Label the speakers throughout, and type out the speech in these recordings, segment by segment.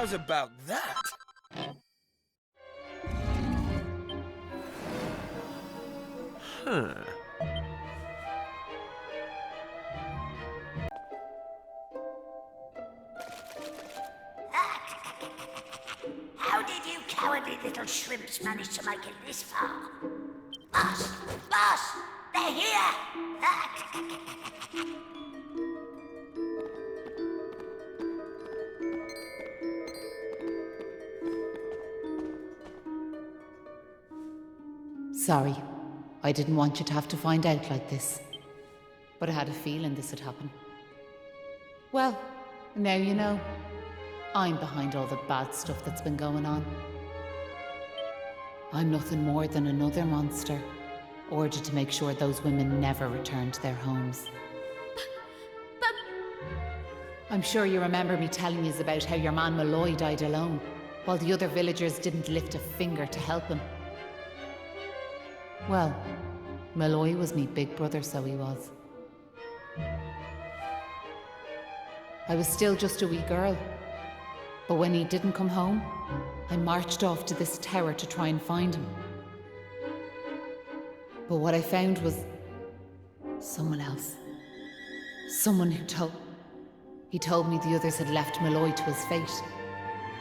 Speaker 1: How's about that? Huh.
Speaker 2: How did you cowardly little shrimps manage to make it this far? Boss! Boss! They're here!
Speaker 3: Sorry. I didn't want you to have to find out like this. But I had a feeling this would happen. Well, now you know. I'm behind all the bad stuff that's been going on. I'm nothing more than another monster, ordered to make sure those women never return to their homes.
Speaker 4: But...
Speaker 3: I'm sure you remember me telling you about how your man Malloy died alone, while the other villagers didn't lift a finger to help him. Well, Malloy was me big brother, so he was. I was still just a wee girl. But when he didn't come home, I marched off to this tower to try and find him. But what I found was someone else. Someone who He told me the others had left Malloy to his fate,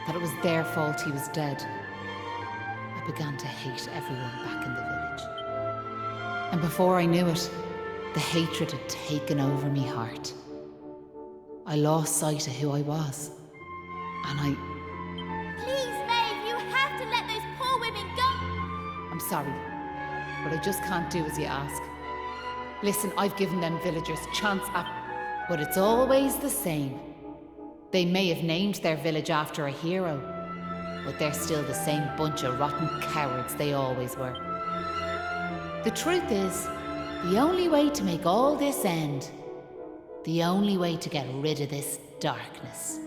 Speaker 3: that it was their fault he was dead. I began to hate everyone back in the village. And before I knew it, the hatred had taken over me heart. I lost sight of who I was. And
Speaker 4: Please, Maeve, you have to let those poor women go!
Speaker 3: I'm sorry, but I just can't do as you ask. Listen, I've given them villagers chance but it's always the same. They may have named their village after a hero, but they're still the same bunch of rotten cowards they always were. The truth is, the only way to make all this end, the only way to get rid of this darkness,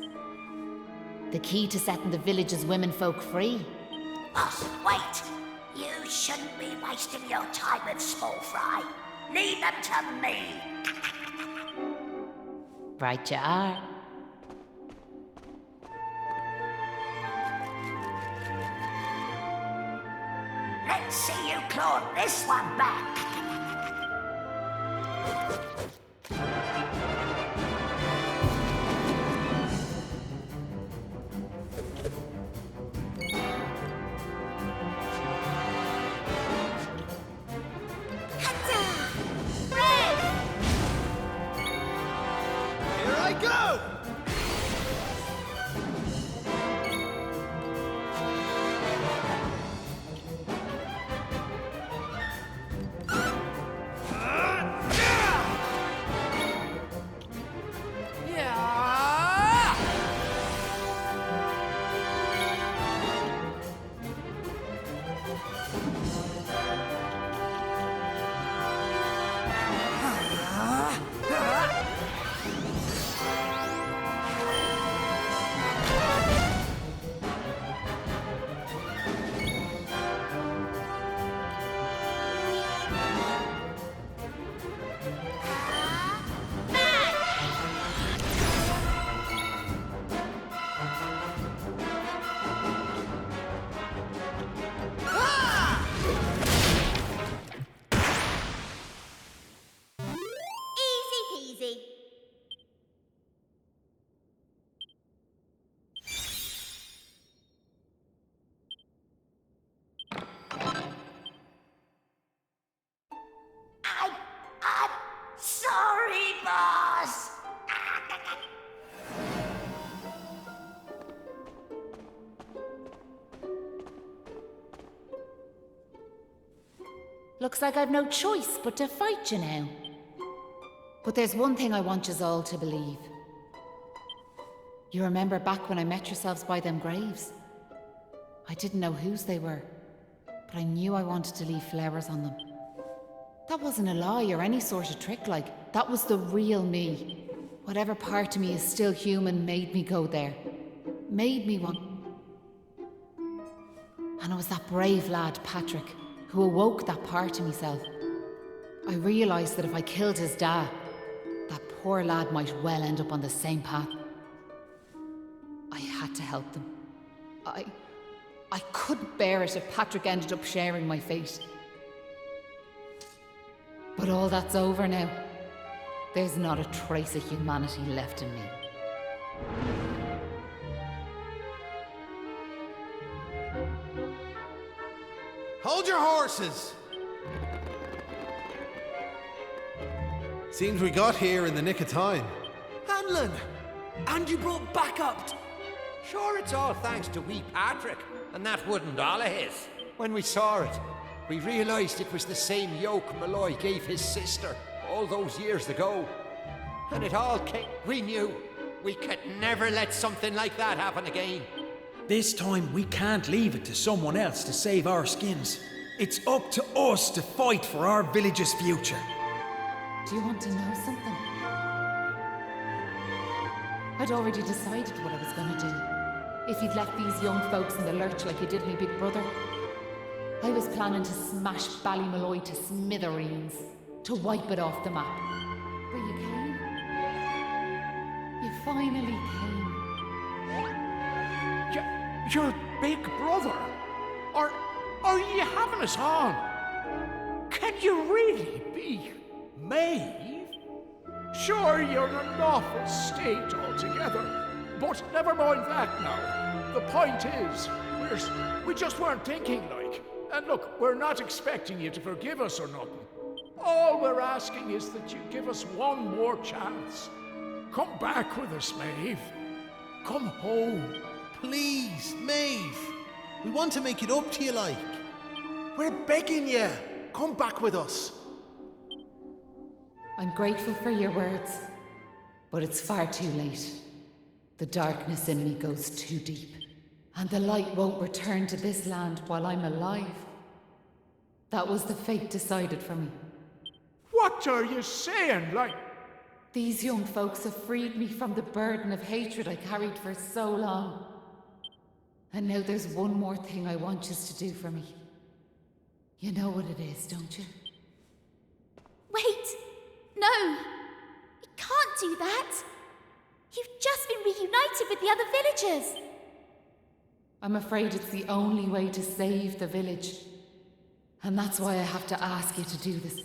Speaker 3: the key to setting the village's womenfolk free.
Speaker 2: Boss, wait! You shouldn't be wasting your time with small fry. Leave them to me.
Speaker 3: Right you are.
Speaker 2: Let's see you claw this one back.
Speaker 1: Go!
Speaker 2: I'm sorry, boss.
Speaker 3: Looks like I've no choice but to fight you now. But there's one thing I want yous all to believe. You remember back when I met yourselves by them graves? I didn't know whose they were, but I knew I wanted to leave flowers on them. That wasn't a lie or any sort of trick, like, that was the real me. Whatever part of me is still human made me go there. Made me want... And it was that brave lad, Patrick, who awoke that part of myself. I realised that if I killed his dad, that poor lad might well end up on the same path. I had to help them. I couldn't bear it if Patrick ended up sharing my fate. But all that's over now. There's not a trace of humanity left in me.
Speaker 1: Hold your horses! Seems we got here in the nick of time.
Speaker 5: Hanlon! And you brought backup!
Speaker 6: Sure, it's all thanks to wee Patrick, and that wooden doll of his. When we saw it, we realised it was the same yoke Malloy gave his sister all those years ago. And it all came... We knew we could never let something like that happen again.
Speaker 5: This time we can't leave it to someone else to save our skins. It's up to us to fight for our village's future.
Speaker 3: Do you want to know something? I'd already decided what I was going to do. If you'd left these young folks in the lurch like you did me big brother, I was planning to smash Ballymalloy to smithereens, to wipe it off the map. But you came. You finally came.
Speaker 7: Your big brother? Are you having us on? Can you really be Maeve? Sure, you're an awful state altogether, but never mind that now. The point is, we just weren't thinking like. And look, we're not expecting you to forgive us or nothing. All we're asking is that you give us one more chance. Come back with us, Maeve. Come home.
Speaker 1: Please, Maeve. We want to make it up to you, like.
Speaker 7: We're begging you. Come back with us.
Speaker 3: I'm grateful for your words, but it's far too late. The darkness in me goes too deep, and the light won't return to this land while I'm alive. That was the fate decided for me.
Speaker 7: What are you saying, like?
Speaker 3: These young folks have freed me from the burden of hatred I carried for so long. And now there's one more thing I want you to do for me. You know what it is, don't you?
Speaker 4: Wait! No! You can't do that! You've just been reunited with the other villagers!
Speaker 3: I'm afraid it's the only way to save the village. And that's why I have to ask you to do this.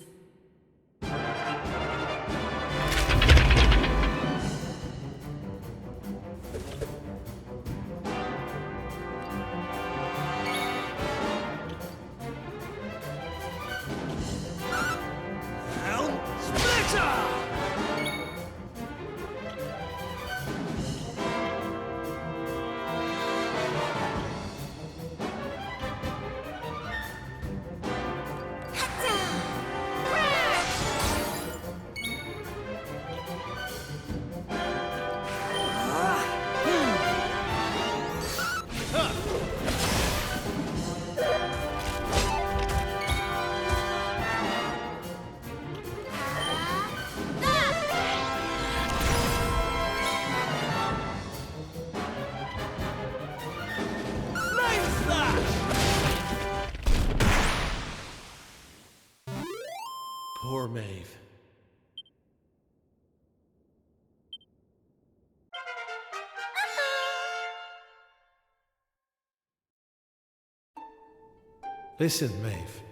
Speaker 1: Poor Maeve. Listen, Maeve.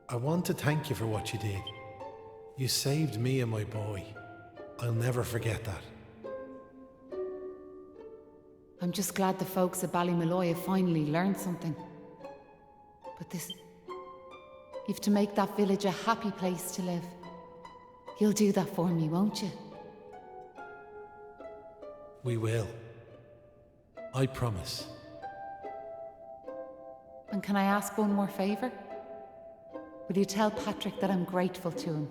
Speaker 1: I want to thank you for what you did. You saved me and my boy. I'll never forget that.
Speaker 3: I'm just glad the folks at Ballymalloy have finally learned something. But this... You've to make that village a happy place to live. You'll do that for me, won't you?
Speaker 1: We will. I promise.
Speaker 3: And can I ask one more favour? Will you tell Patrick that I'm grateful to him?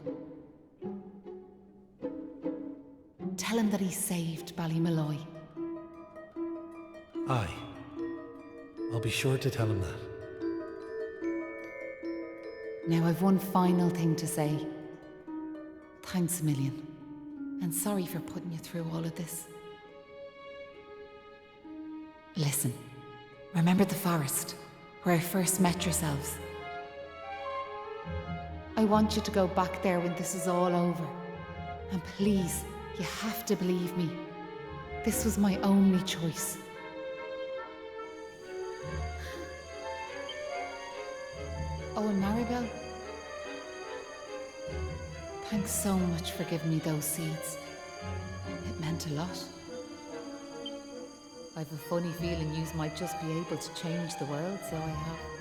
Speaker 3: Tell him that he saved Ballymalloy.
Speaker 1: Aye. I'll be sure to tell him that.
Speaker 3: Now I've one final thing to say. Thanks a million. And sorry for putting you through all of this. Listen, remember the forest, where I first met yourselves? I want you to go back there when this is all over. And please, you have to believe me. This was my only choice. Oh, and Maribel, thanks so much for giving me those seeds. It meant a lot. I've a funny feeling yous might just be able to change the world, so I have.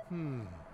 Speaker 1: Hmm.